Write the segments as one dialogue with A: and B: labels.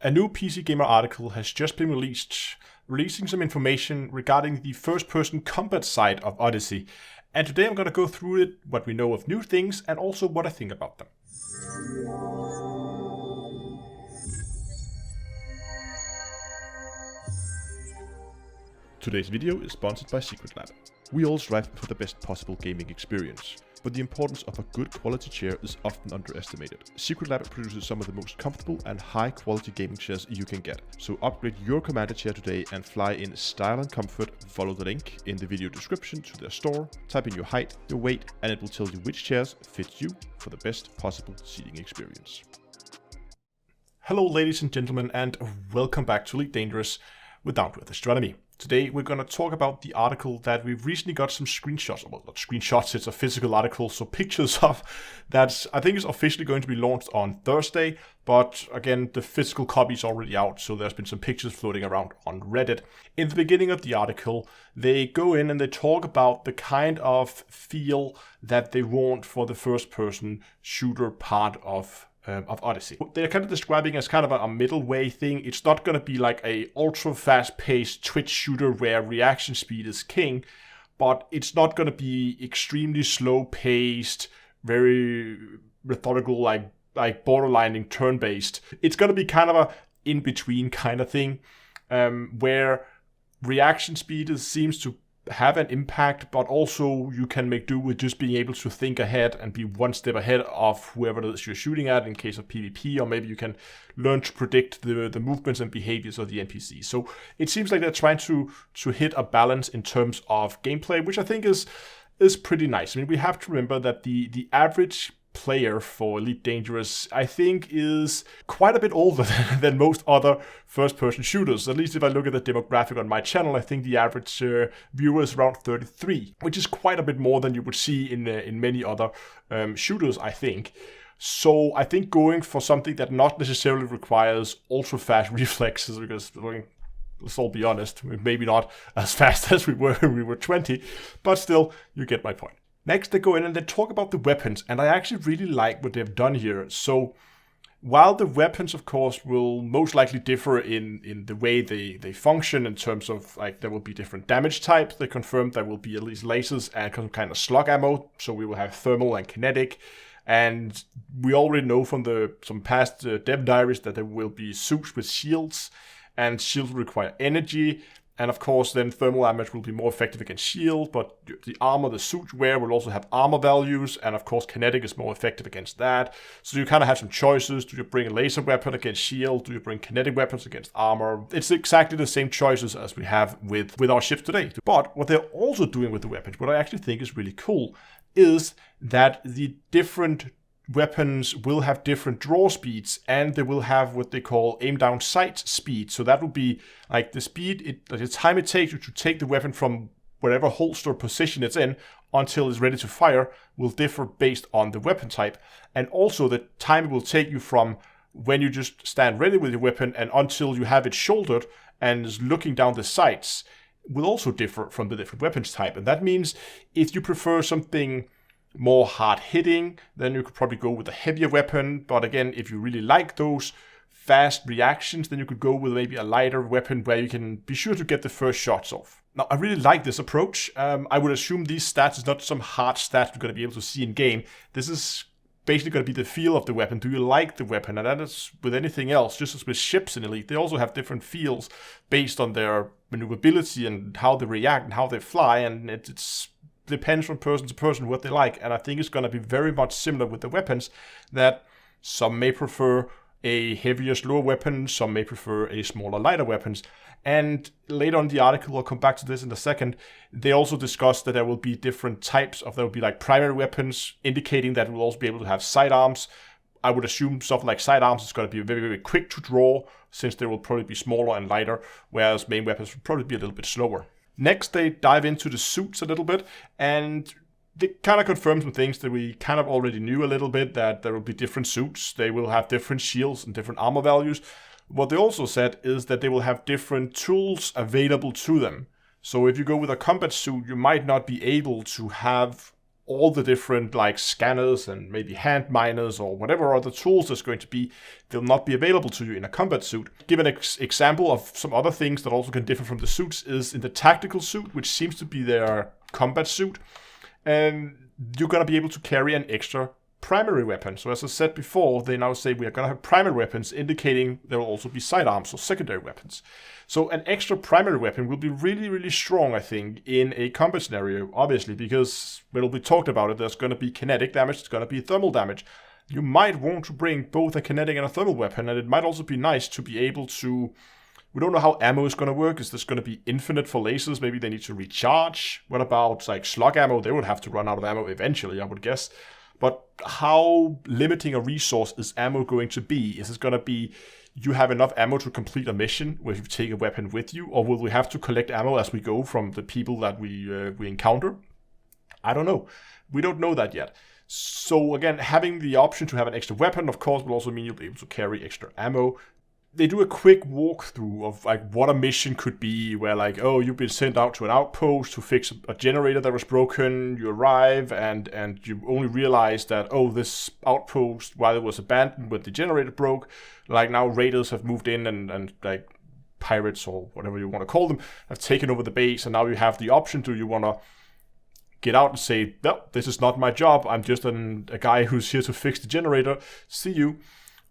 A: A new PC Gamer article has just been releasing some information regarding the first-person combat side of Odyssey. And today I'm going to go through it, what we know of new things, and also what I think about them. Today's video is sponsored by SecretLab. We all strive for the best possible gaming experience, but the importance of a good quality chair is often underestimated. SecretLab produces some of the most comfortable and high quality gaming chairs you can get. So upgrade your commander chair today and fly in style and comfort. Follow the link in the video description to their store, type in your height, your weight, and it will tell you which chairs fit you for the best possible seating experience. Hello ladies and gentlemen, and welcome back to Elite Dangerous with Down with Astronomy. Today we're going to talk about the article that we've recently got some screenshots, well not screenshots, it's a physical article, so pictures of, that I think is officially going to be launched on Thursday, but again the physical copy is already out, so there's been some pictures floating around on Reddit. In the beginning of the article they go in and they talk about the kind of feel that they want for the first person shooter part of Odyssey. They're kind of describing as kind of a middle way thing. It's not going to be like a ultra fast paced Twitch shooter where reaction speed is king, but it's not going to be extremely slow paced, very methodical, like borderlining turn based. It's going to be kind of a in between kind of thing, where reaction speed seems to have an impact, but also you can make do with just being able to think ahead and be one step ahead of whoever it is you're shooting at in case of PvP, or maybe you can learn to predict the movements and behaviors of the NPC. So it seems like they're trying to hit a balance in terms of gameplay, which I think is pretty nice. I mean, we have to remember that the average player for Elite Dangerous, I think, is quite a bit older than most other first-person shooters. At least if I look at the demographic on my channel, I think the average viewer is around 33, which is quite a bit more than you would see in many other shooters, I think. So I think going for something that not necessarily requires ultra-fast reflexes, because let's all be honest, maybe not as fast as we were when we were 20, but still, you get my point. Next, they go in and they talk about the weapons, and I actually really like what they've done here. So, while the weapons, of course, will most likely differ in the way they function in terms of, like, there will be different damage types. They confirmed there will be at least lasers and some kind of slug ammo, so we will have thermal and kinetic. And we already know from some past dev diaries that there will be suits with shields, and shields will require energy. And of course, then thermal damage will be more effective against shield, but the armor the suit wear will also have armor values, and of course, kinetic is more effective against that. So you kind of have some choices. Do you bring a laser weapon against shield? Do you bring kinetic weapons against armor? It's exactly the same choices as we have with our ships today. But what they're also doing with the weapons, what I actually think is really cool, is that the different weapons will have different draw speeds, and they will have what they call aim down sight speed. So that will be like the speed, the time it takes you to take the weapon from whatever holster position it's in until it's ready to fire will differ based on the weapon type. And also the time it will take you from when you just stand ready with your weapon and until you have it shouldered and is looking down the sights will also differ from the different weapons type. And that means if you prefer something more hard-hitting, then you could probably go with a heavier weapon. But again, if you really like those fast reactions, then you could go with maybe a lighter weapon where you can be sure to get the first shots off. Now, I really like this approach. I would assume these stats is not some hard stats you're going to be able to see in game. This is basically going to be the feel of the weapon. Do you like the weapon? And that is with anything else, just as with ships in Elite, they also have different feels based on their maneuverability and how they react and how they fly, and it's depends from person to person what they like. And I think it's going to be very much similar with the weapons, that some may prefer a heavier, slower weapon, some may prefer a smaller, lighter weapons. And later on in the article, I'll come back to this in a second, they also discuss that there will be different types of, there will be like primary weapons, indicating that we'll also be able to have sidearms. I would assume something like sidearms is going to be very, very quick to draw, since they will probably be smaller and lighter, whereas main weapons will probably be a little bit slower. Next, they dive into the suits a little bit, and they kind of confirm some things that we kind of already knew a little bit, that there will be different suits, they will have different shields and different armor values. What they also said is that they will have different tools available to them. So if you go with a combat suit, you might not be able to have all the different like scanners and maybe hand miners or whatever other tools there's going to be, they'll not be available to you in a combat suit. Give an example of some other things that also can differ from the suits is in the tactical suit, which seems to be their combat suit, and you're going to be able to carry an extra primary weapon. So as I said before, they now say we are going to have primary weapons, indicating there will also be sidearms or secondary weapons. So an extra primary weapon will be really, really strong, I think, in a combat scenario, obviously, because it'll be talked about it. There's going to be kinetic damage, there's going to be thermal damage. You might want to bring both a kinetic and a thermal weapon, and it might also be nice to be able to... We don't know how ammo is going to work. Is this going to be infinite for lasers? Maybe they need to recharge. What about like slug ammo? They would have to run out of ammo eventually, I would guess. But how limiting a resource is ammo going to be? Is it going to be you have enough ammo to complete a mission where you take a weapon with you? Or will we have to collect ammo as we go from the people that we encounter? I don't know. We don't know that yet. So again, having the option to have an extra weapon, of course, will also mean you'll be able to carry extra ammo. They do a quick walkthrough of like what a mission could be, where like, oh, you've been sent out to an outpost to fix a generator that was broken. You arrive and you only realize that, oh, this outpost, while it was abandoned when the generator broke, like now raiders have moved in and like pirates or whatever you want to call them have taken over the base, and now you have the option to you want to get out and say, no, this is not my job. I'm just a guy who's here to fix the generator. See you.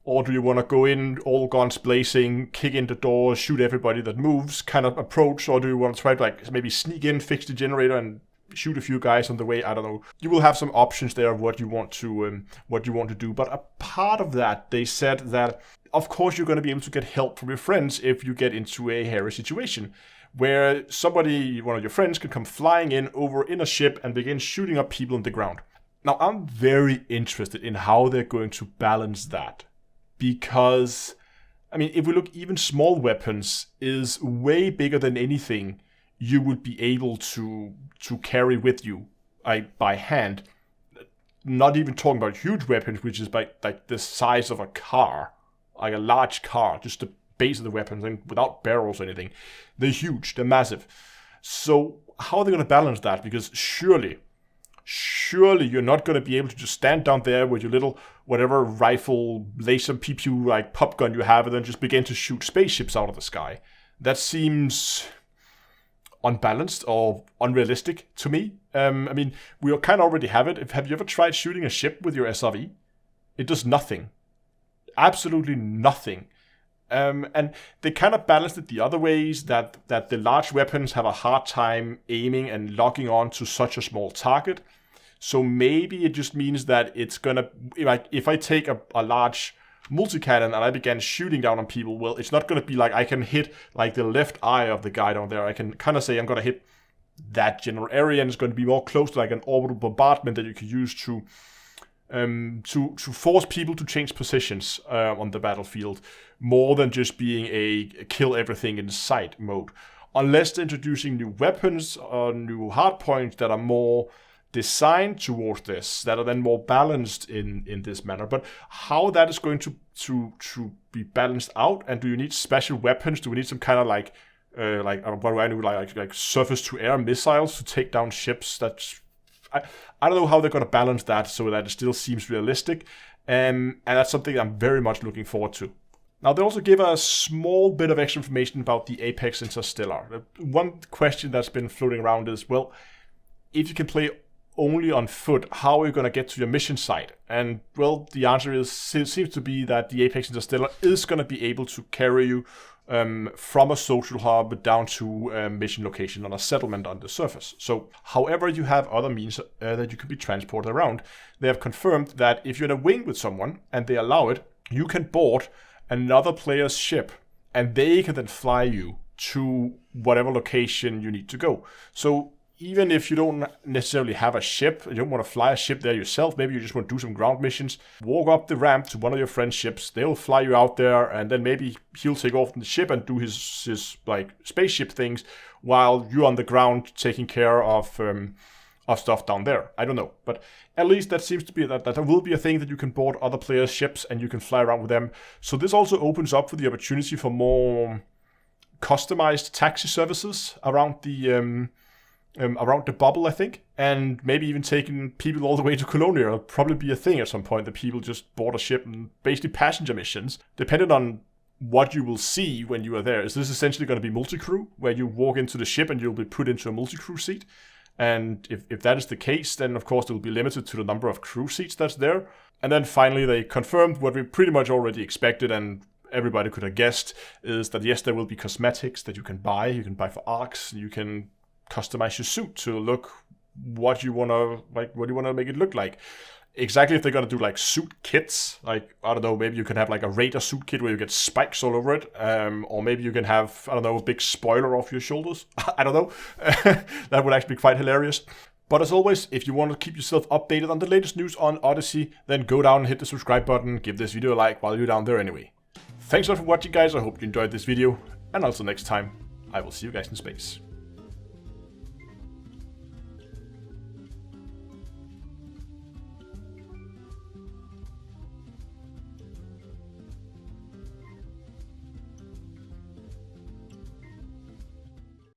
A: Or do you want to go in, all guns blazing, kick in the door, shoot everybody that moves, kind of approach? Or do you want to try to like maybe sneak in, fix the generator, and shoot a few guys on the way? I don't know. You will have some options there of what you want to do. But a part of that, they said that of course you're going to be able to get help from your friends if you get into a hairy situation, where somebody, one of your friends, can come flying in over in a ship and begin shooting up people on the ground. Now I'm very interested in how they're going to balance that. Because, I mean, if we look, even small weapons is way bigger than anything you would be able to carry with you by hand. Not even talking about huge weapons, which is like the size of a car, like a large car, just the base of the weapons, and without barrels or anything. They're huge, they're massive. So how are they going to balance that? Because surely you're not going to be able to just stand down there with your little whatever rifle, laser, pew like pop gun you have, and then just begin to shoot spaceships out of the sky. That seems unbalanced or unrealistic to me. I mean, we kind of already have it. Have you ever tried shooting a ship with your SRV? It does nothing. Absolutely nothing. And they kind of balanced it the other ways, that the large weapons have a hard time aiming and locking on to such a small target. So maybe it just means that it's gonna, like, if I take a large multi-cannon and I began shooting down on people, well, it's not gonna be like I can hit like the left eye of the guy down there. I can kind of say I'm gonna hit that general area, and it's going to be more close to like an orbital bombardment that you can use to force people to change positions on the battlefield, more than just being a kill everything in sight mode. Unless they're introducing new weapons or new hardpoints that are more designed towards this, that are then more balanced in this manner. But how that is going to be balanced out, and do you need special weapons? Do we need some kind of like what do I do, like surface-to-air missiles to take down ships? That's I don't know how they're going to balance that so that it still seems realistic, and that's something I'm very much looking forward to. Now, they also give a small bit of extra information about the Apex Interstellar. One question that's been floating around is, well, if you can play only on foot, how are you going to get to your mission site? And, well, the answer seems to be that the Apex Interstellar is going to be able to carry you from a social hub down to a mission location on a settlement on the surface. So, however, you have other means that you can be transported around. They have confirmed that if you're in a wing with someone and they allow it, you can board another player's ship and they can then fly you to whatever location you need to go. So even if you don't necessarily have a ship, you don't want to fly a ship there yourself, maybe you just want to do some ground missions, walk up the ramp to one of your friend's ships, they'll fly you out there, and then maybe he'll take off from the ship and do his like spaceship things while you're on the ground taking care of stuff down there. I don't know, but at least that seems to be that there will be a thing that you can board other players' ships and you can fly around with them. So this also opens up for the opportunity for more customized taxi services around the around the bubble, I think, and maybe even taking people all the way to Colonia will probably be a thing at some point, that people just board a ship and basically passenger missions, depending on what you will see when you are there. Is this essentially going to be multi-crew, where you walk into the ship and you'll be put into a multi-crew seat? And if that is the case, then of course it will be limited to the number of crew seats that's there. And then finally they confirmed what we pretty much already expected and everybody could have guessed, is that yes, there will be cosmetics that you can buy. You can buy for arcs, you can customize your suit to look what you want to make it look like. Exactly if they're going to do like suit kits, like, I don't know, maybe you can have like a Raider suit kit where you get spikes all over it, or maybe you can have, I don't know, a big spoiler off your shoulders. I don't know. That would actually be quite hilarious. But as always, if you want to keep yourself updated on the latest news on Odyssey, then go down and hit the subscribe button, give this video a like while you're down there anyway. Thanks a lot for watching, guys. I hope you enjoyed this video, and until next time, I will see you guys in space.